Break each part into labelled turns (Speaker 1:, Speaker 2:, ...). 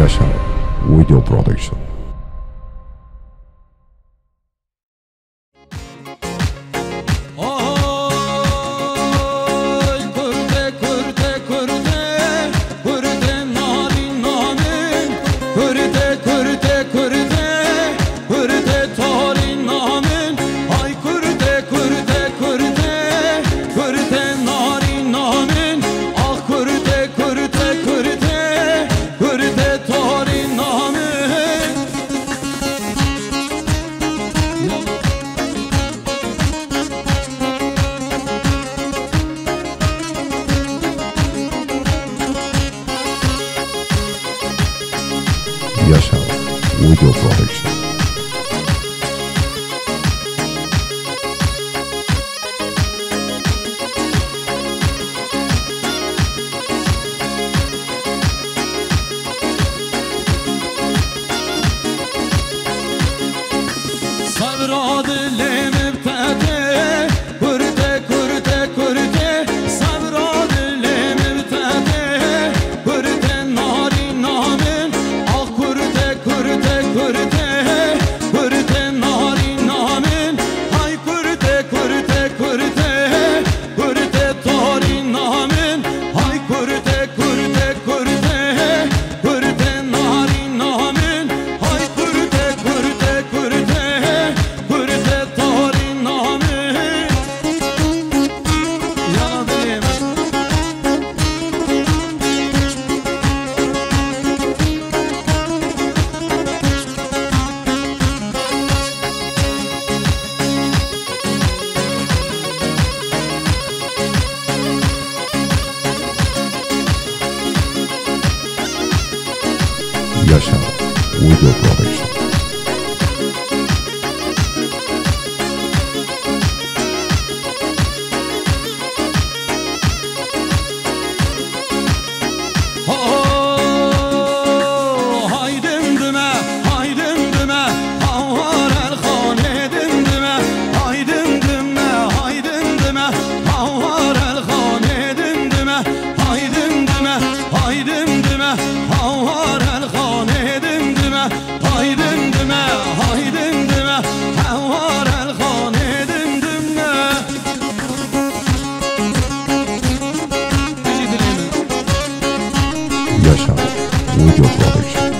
Speaker 1: Yaşar Video Production. Yaşar Video Production. Yaşar Video Production. Yaşar Video Production.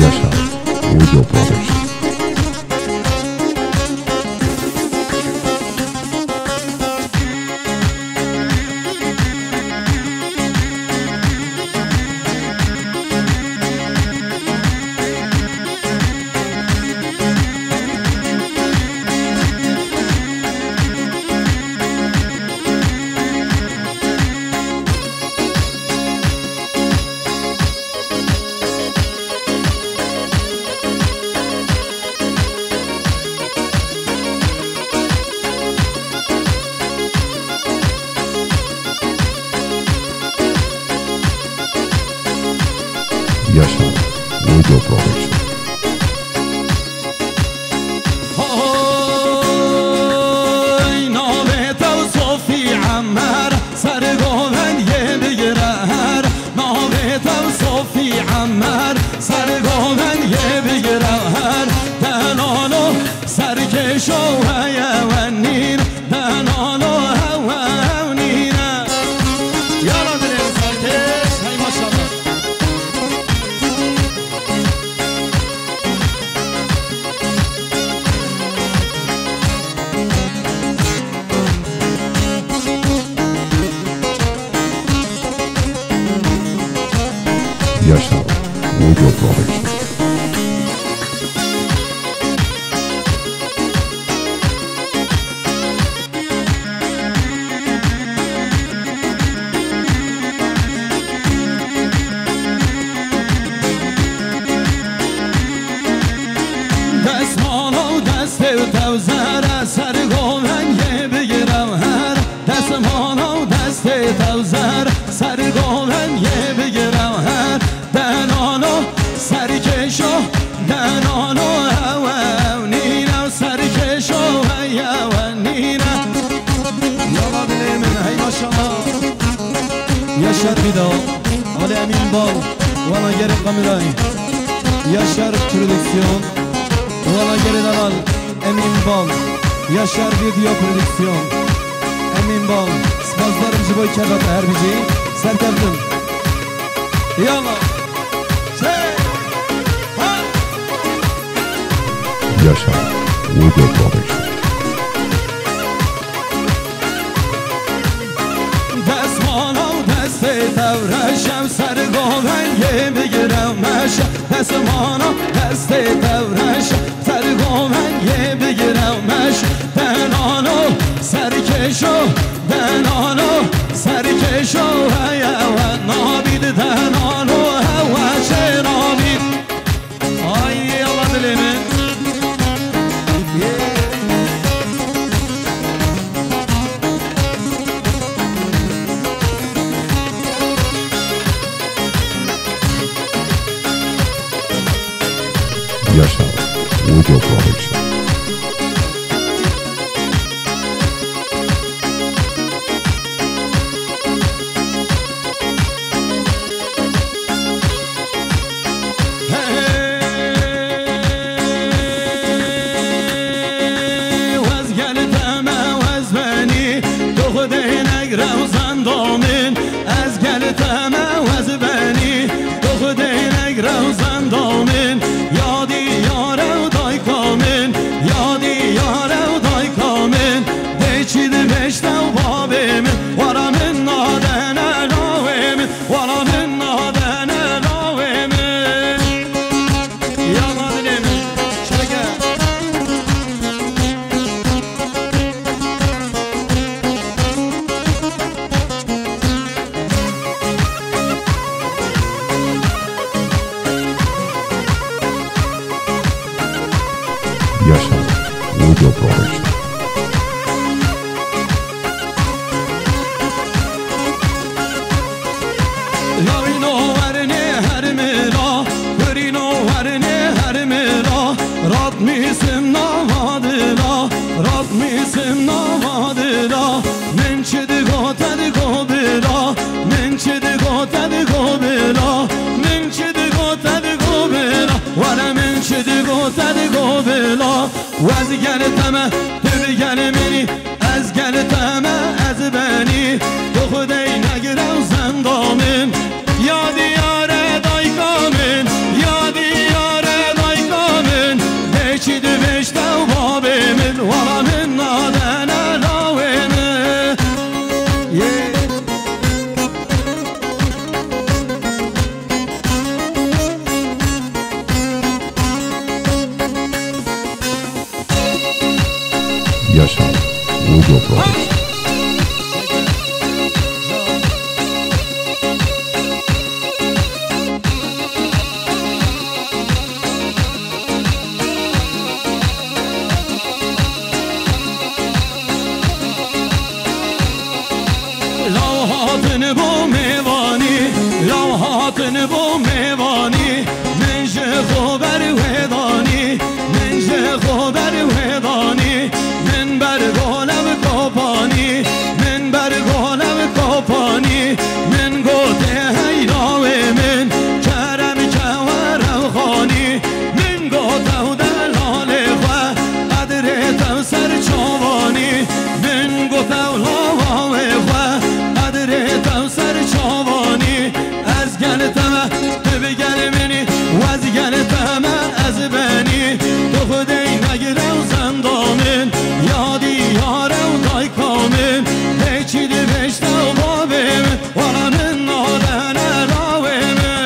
Speaker 1: Yaşar Video Production. Yaşar Video Production. Yaşar Audio Production.
Speaker 2: دستمال و دست توزر سر گوهنگ بگیرم هر دستمال و دست توزر سر گوهنگ بگیرم هر دنانو سرکشو دنانو هوا نینا سرکشو هوا نینا یالا دلی من هی ماشالله یاشر بیدا آل امین بال وانا گرد قمیرای یاشر پرودکسیون Valla geriden al Emin Bal Yaşar Video Prodüksiyon Emin Bal Spazlarım Ciboy Kebap Erbici Serkevdim Yalla
Speaker 1: Yaşar Audio Production.
Speaker 2: Desmanam deste tevreşem sergovengi bigirem meşe Desmanam deste tevreşem sergovengi bigirem meşe Denano serkeşo denano serkeşo heye ve nabid denano heve çe nabid Ay Allah dilimi
Speaker 1: Yaşar Audio Production. Yaşar Audio Production.
Speaker 2: Lavino varne her mera Hörino varne her mera Rad misim navadila Rad misim navadila Men çedi gotad gobila Men çedi gotad gobila Men çedi gotad gobila Vara men çedi gotad gobila Vaz gel teme tübi gel meni Ez gel teme ez beni Bu khudey nagirav zendamim Ya diyare daykamın Ya diyare daykamın Beçidi beştev babimin Valla min nadene lavimi
Speaker 1: Yaşar Audio Production.
Speaker 2: Lavhatın bu mevani Lavhatın bu mevani Menje khober vedani Menje khober vedani Men ber golev kopani Men ber golev kopani Men gote heyrawe min Kerem keverev khani Men gote delale khwe Adre tev ser çavani Men gote lavawe khwe Adre tev ser çavani Ez gel teme tübi gel meni Vaz gel teme ez beni Tu khudey nagirav zendamın Ya diyarev daykamın Beçidi beştev babimin Valla min nadene lavimi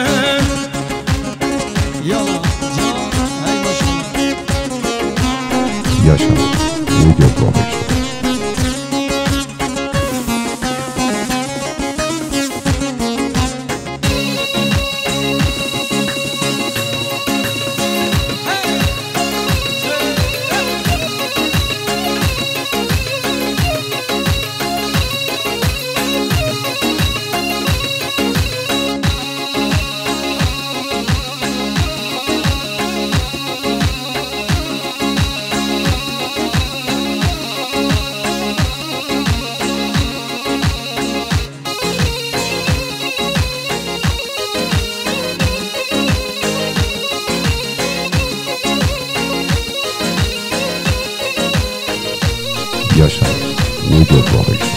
Speaker 1: Audio Production.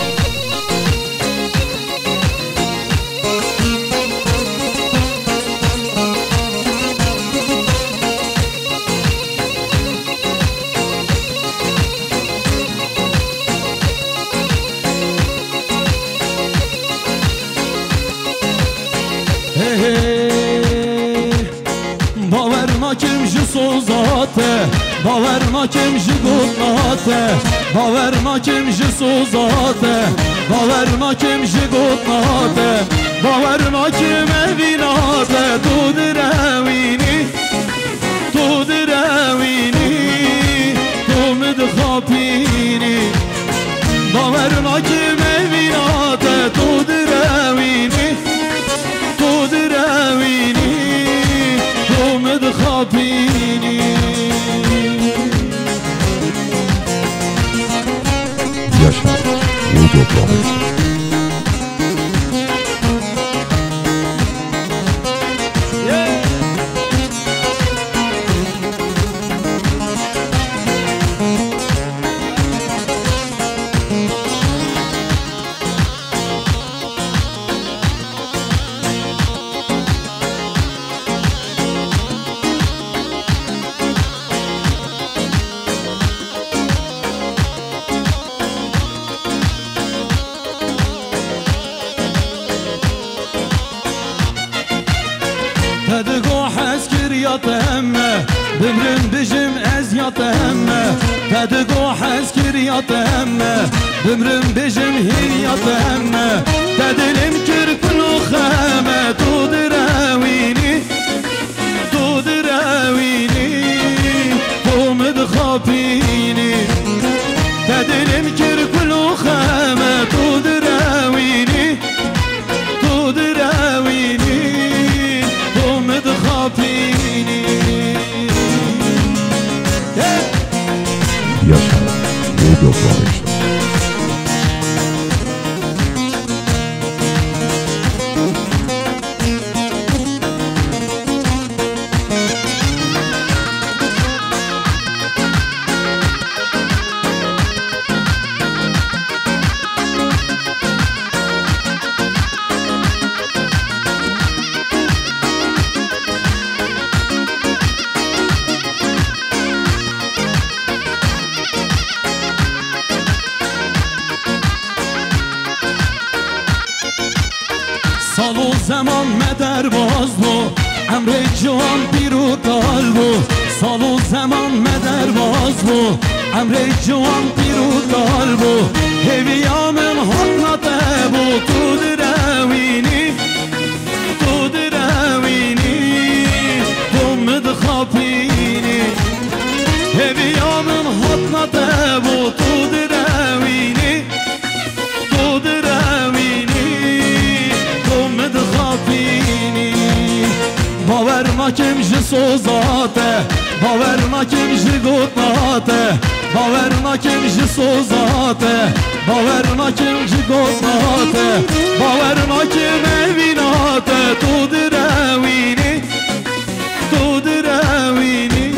Speaker 2: باور نکم جی سوزاته باور نکم جی گوتناته باور نکم جی سوزاته باور نکم جی گوتناته باور نکم اویناته تو دروینی تو دروینی تو مدخابینی باور نکم اویناته تو دروینی تو دروینی مدخابيني
Speaker 1: Yaşar Audio Production.
Speaker 2: تدقو حسكر يا تهمه بمرن بجم از يا تهمه تدقو حسكر يا تهمه بمرن بجم هين يا تهمه تدلم كر كل خامه تو دراويني تو دراويني تو مدخابيني تدلم كر كل خامه تو دراويني تو دراويني مدخابيني
Speaker 1: Yaşar Audio Production.
Speaker 2: سال و زمان مدر باز بو امر جوان پیرو دال بو سال و زمان مدر باز بو امر جوان پیرو دال بو هویامم حقناته بو تو دروینی تو دروینی تو مدخابینی هویامم حقناته بو تو دروینی تو دروینی مدخابيني باور نكم جي سوزاته باور نكم جي قطناته باور نكم جي سوزاته باور نكم جي قطناته باور نكم اويناته تو درويني تو درويني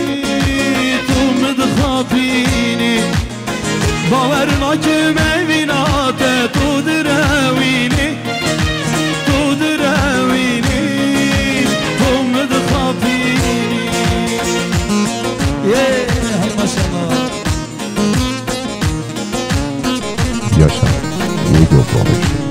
Speaker 2: تو مدخابيني باور نكم اويناته تو درويني
Speaker 1: Yaşar Audio Production.